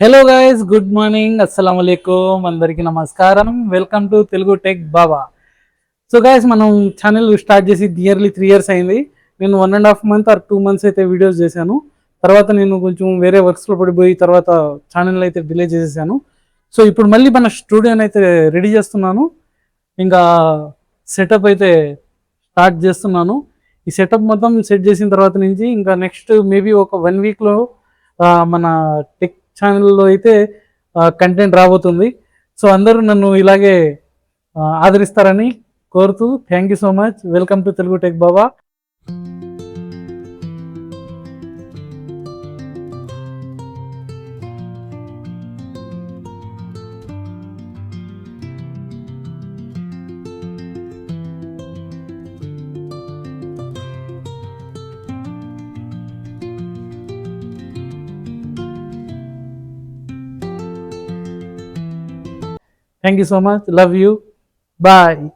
Hello guys, good morning, అస్సలం అయికుం, అందరికీ నమస్కారం. Welcome to Telugu tech Baba. So guys, మనం ఛానల్ స్టార్ట్ చేసి నియర్లీ 3 years అయింది. నేను 1.5 months ఆర్ 2 months అయితే వీడియోస్ చేశాను. తర్వాత నేను కొంచెం వేరే వర్క్స్లో పడిపోయి తర్వాత ఛానల్ అయితే డిలే చేసేసాను. సో ఇప్పుడు మళ్ళీ మన స్టూడియోని అయితే రెడీ చేస్తున్నాను. ఇంకా సెటప్ అయితే స్టార్ట్ చేస్తున్నాను. ఈ సెటప్ మొత్తం సెట్ చేసిన తర్వాత నుంచి ఇంకా నెక్స్ట్ మేబీ ఒక 1 weekలో మన టెక్ ఛానల్లో అయితే కంటెంట్ రాబోతుంది. సో అందరూ నన్ను ఇలాగే ఆదరిస్తారని కోరుతూ thank you so much. Welcome to Telugu tech Baba. Thank you so much. Love you. Bye.